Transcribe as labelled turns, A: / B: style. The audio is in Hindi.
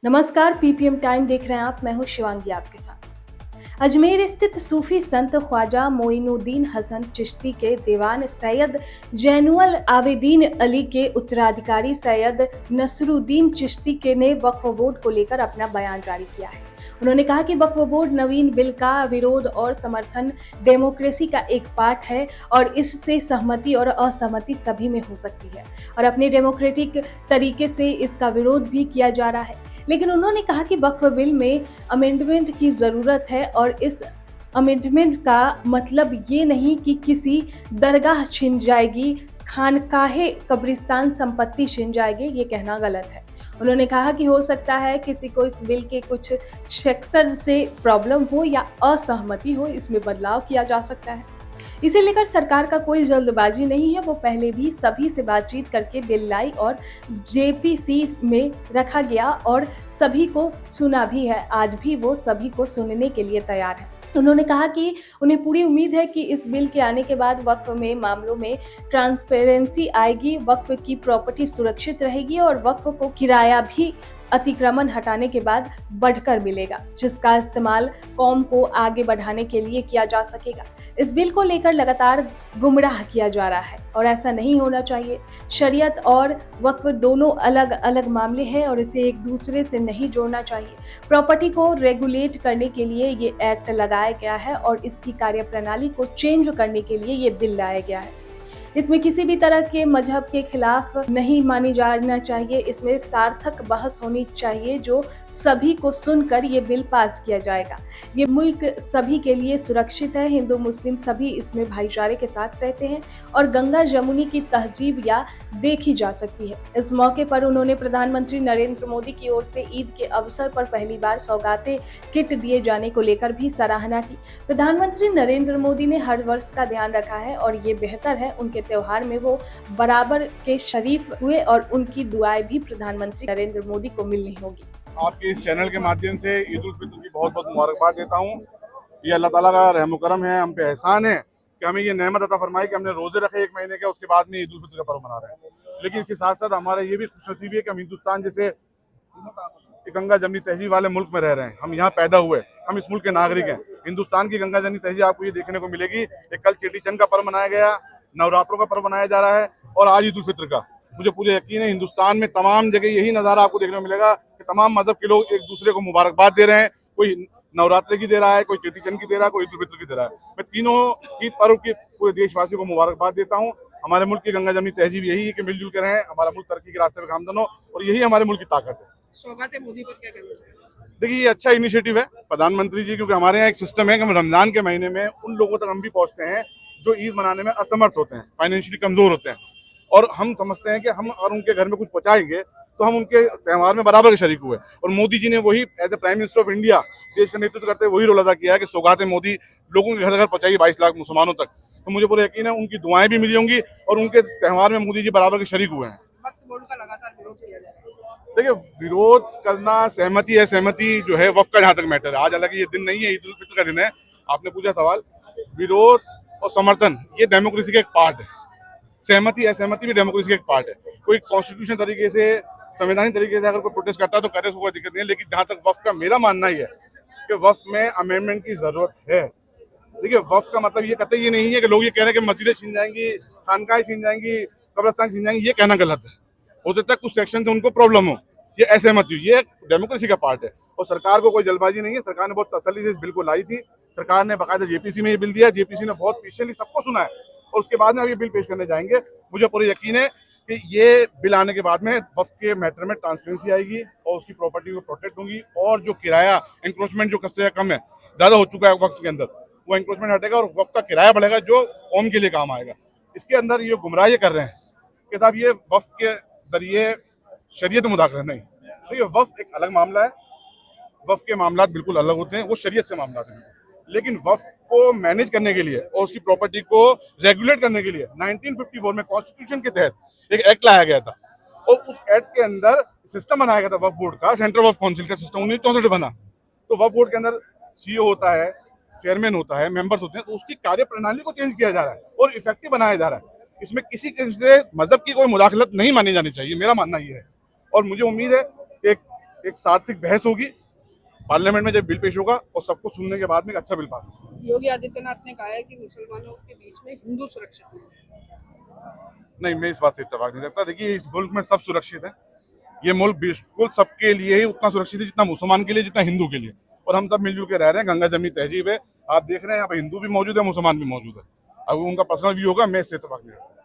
A: नमस्कार, पीपीएम टाइम देख रहे हैं आप। मैं हूं शिवांगी आपके साथ। अजमेर स्थित सूफी संत ख्वाजा मोइनुद्दीन हसन चिश्ती के दीवान सैयद जैनुल आबिदीन अली के उत्तराधिकारी सैयद नसरुद्दीन चिश्ती के ने वक्फ बोर्ड को लेकर अपना बयान जारी किया है। उन्होंने कहा कि वक्फ बोर्ड नवीन बिल का विरोध और समर्थन डेमोक्रेसी का एक पार्ट है और इससे सहमति और असहमति सभी में हो सकती है और अपने डेमोक्रेटिक तरीके से इसका विरोध भी किया जा रहा है। लेकिन उन्होंने कहा कि वक्फ बिल में अमेंडमेंट की ज़रूरत है और इस अमेंडमेंट का मतलब ये नहीं कि किसी दरगाह छिन जाएगी, खानकाहे कब्रिस्तान संपत्ति छिन जाएगी, ये कहना गलत है। उन्होंने कहा कि हो सकता है किसी को इस बिल के कुछ सेक्शन से प्रॉब्लम हो या असहमति हो, इसमें बदलाव किया जा सकता है। इसे लेकर सरकार का कोई जल्दबाजी नहीं है, वो पहले भी सभी से बातचीत करके बिल लाई और जेपीसी में रखा गया और सभी को सुना भी है। आज भी वो सभी को सुनने के लिए तैयार है। उन्होंने कहा कि उन्हें पूरी उम्मीद है कि इस बिल के आने के बाद वक्फ में मामलों में ट्रांसपेरेंसी आएगी, वक्फ की प्रॉपर्टी सुरक्षित रहेगी और वक्फ को किराया भी अतिक्रमण हटाने के बाद बढ़कर मिलेगा, जिसका इस्तेमाल कौम को आगे बढ़ाने के लिए किया जा सकेगा। इस बिल को लेकर लगातार गुमराह किया जा रहा है और ऐसा नहीं होना चाहिए। शरीयत और वक्फ दोनों अलग अलग मामले हैं और इसे एक दूसरे से नहीं जोड़ना चाहिए। प्रॉपर्टी को रेगुलेट करने के लिए ये एक्ट लगाया गया है और इसकी कार्यप्रणाली को चेंज करने के लिए ये बिल लाया गया है। इसमें किसी भी तरह के मजहब के खिलाफ नहीं मानी जाना चाहिए। इसमें सार्थक बहस होनी चाहिए जो सभी को सुनकर ये बिल पास किया जाएगा। ये मुल्क सभी के लिए सुरक्षित है। हिंदू मुस्लिम सभी इसमें भाईचारे के साथ रहते हैं और गंगा जमुनी की तहजीब या देखी जा सकती है। इस मौके पर उन्होंने प्रधानमंत्री नरेंद्र मोदी की ओर से ईद के अवसर पर पहली बार सौगातें किट दिए जाने को लेकर भी सराहना की। प्रधानमंत्री नरेंद्र मोदी ने हर वर्ष का ध्यान रखा है और ये बेहतर है उनके त्योहार में वो बराबर के शरीफ हुए और उनकी दुआएं भी प्रधानमंत्री नरेंद्र मोदी को मिलनी होगी।
B: आपके इस चैनल के माध्यम से ईद उल फित्र की बहुत बहुत मुबारकबाद देता हूँ। ये अल्लाह ताला का रहम करम है, हम पे एहसान है कि हमें ये नेमत अता फरमाई कि हमने रोजे रखे एक महीने के, उसके बाद में ईद उल फित्र का पर्व मना रहे हैं। लेकिन इसके साथ साथ हमारा ये भी खुशनसीबी है कि हम हिंदुस्तान जैसे गंगा जमनी तहजीब वाले मुल्क में रह रहे हैं। हम यहाँ पैदा हुए, हम इस मुल्क के नागरिक हैं। हिंदुस्तान की गंगा जमनी तहजीब आपको ये देखने को मिलेगी कि कल चेटी चंद का पर्व मनाया गया, नवरात्रों का पर्व मनाया जा रहा है और आज ईद उल फित्र का। मुझे पूरे यकीन है हिंदुस्तान में तमाम जगह यही नज़ारा आपको देखने को मिलेगा कि तमाम मजहब के लोग एक दूसरे को मुबारकबाद दे रहे हैं। कोई नवरात्रि की दे रहा है, कोई चेटी चंद की दे रहा है, कोई ईद उल फित्र की दे रहा है। मैं तीनों ईद पर्व के पूरे देशवासियों को मुबारकबाद देता हूँ। हमारे मुल्क की गंगा जमनी तहजीब यही है कि मिलजुल कर रहें, हमारा मुल्क तरक्की के रास्ते पर गामजन हो और यही हमारे मुल्क की ताकत है।
C: सौगात मोदी पर क्या कहना चाहिए?
B: देखिए, ये अच्छा इनिशिएटिव है प्रधानमंत्री जी, क्योंकि हमारे यहाँ एक सिस्टम है कि हम रमजान के महीने में उन लोगों तक हम भी पहुँचते हैं जो ईद मनाने में असमर्थ होते हैं, फाइनेंशियली कमजोर होते हैं। और हम समझते हैं कि हम अगर उनके घर में कुछ पहुंचाएंगे तो हम उनके त्यौहार में बराबर के शरीक हुए। और मोदी जी ने वही as a prime minister of India देश का नेतृत्व करते हुए वही रोल अदा किया है कि सौगात मोदी लोगों के घर घर पहुंचाई 22 लाख मुसलमानों तक। तो मुझे पूरा यकीन है उनकी दुआएं भी मिली होंगी और उनके त्यौहार में मोदी जी बराबर के शरीक हुए हैं।
C: वक्फ बोर्ड का लगातार विरोध किया जा रहा है।
B: देखिए, विरोध करना सहमति है, सहमति जो है वक्फ का जहाँ तक मैटर है। आज हालांकि ये दिन नहीं है, ईद उल फित्र का दिन है। आपने पूछा सवाल, विरोध और समर्थन ये डेमोक्रेसी का एक पार्ट है। सहमति असहमति भी डेमोक्रेसी का एक पार्ट है। कोई कॉन्स्टिट्यूशन तरीके से, संवैधानिक तरीके से अगर कोई प्रोटेस्ट करता है तो करे, उसको कोई दिक्कत नहीं है। लेकिन जहाँ तक वक्फ का मेरा मानना ही है कि वक्फ में अमेंडमेंट की जरूरत है। देखिए, वक्फ का मतलब ये कतई ये नहीं है कि लोग ये कह रहे हैं कि मस्जिदें छीन जाएंगी, खानकाएं छीन जाएंगी, कब्रिस्तान छीन जाएंगी, ये कहना गलत है। हो सकता है कुछ सेक्शन से उनको प्रॉब्लम हो, ये असहमति हो, ये डेमोक्रेसी का पार्ट है। और सरकार को कोई जल्दबाजी नहीं है। सरकार ने बहुत तसल्ली से इस बिल को लाई थी। सरकार ने बाकायदा जेपीसी में ये बिल दिया, जेपीसी ने बहुत पेशेंटली सबको सुना है और उसके बाद में अब ये बिल पेश करने जाएंगे। मुझे पूरा यकीन है कि ये बिल आने के बाद में वक्फ के मैटर में ट्रांसपेरेंसी आएगी और उसकी प्रॉपर्टी को प्रोटेक्ट होगी और जो किराया इंक्रोचमेंट जो सबसे कम है, ज़्यादा हो चुका है वक्फ के अंदर, वो इंक्रोचमेंट हटेगा और वक्फ का किराया बढ़ेगा जो कौम के लिए काम आएगा। इसके अंदर ये गुमराह ये कर रहे हैं कि साहब ये वक्फ के जरिए शरीयत मुदाखलत नहीं। तो ये वक्फ एक अलग मामला है। वक्फ के मामला बिल्कुल अलग होते हैं, वो शरीयत से मामला हैं। लेकिन वक्फ को मैनेज करने के लिए और उसकी प्रॉपर्टी को रेगुलेट करने के लिए 1954 में कॉन्स्टिट्यूशन के तहत एक एक्ट लाया गया था और उस एक्ट के अंदर सिस्टम बनाया गया था वक्फ बोर्ड का, सेंट्रल वक्फ काउंसिल का सिस्टम 1964 बना। तो वक्फ बोर्ड के अंदर सीईओ होता है, चेयरमैन होता है, मेंबर्स होते हैं। तो उसकी कार्य प्रणाली को चेंज किया जा रहा है और इफेक्टिव बनाया जा रहा है। इसमें किसी से मजहब की कोई मुदाखलत नहीं मानी जानी चाहिए, मेरा मानना ये है। और मुझे उम्मीद है कि एक सार्थक बहस होगी पार्लियामेंट में, जब बिल पेश होगा और सबको सुनने के बाद में एक अच्छा बिल पास होगा।
C: योगी आदित्यनाथ ने कहा है कि मुसलमानों के बीच में हिंदू सुरक्षित नहीं।
B: नहीं, मैं इस बात से इत्तेफाक नहीं रखता। देखिए, इस मुल्क में सब सुरक्षित है। ये मुल्क बिल्कुल सबके लिए ही उतना सुरक्षित है जितना मुसलमान के लिए, जितना हिंदू के लिए, और हम सब मिलजुल के रह रहे हैं। गंगा जमनी तहजीब है। आप देख रहे हैं यहाँ पे हिंदू भी मौजूद है, मुसलमान भी मौजूद है। अब उनका पर्सनल व्यू होगा, मैं इससे इत्तेफाक नहीं रखता।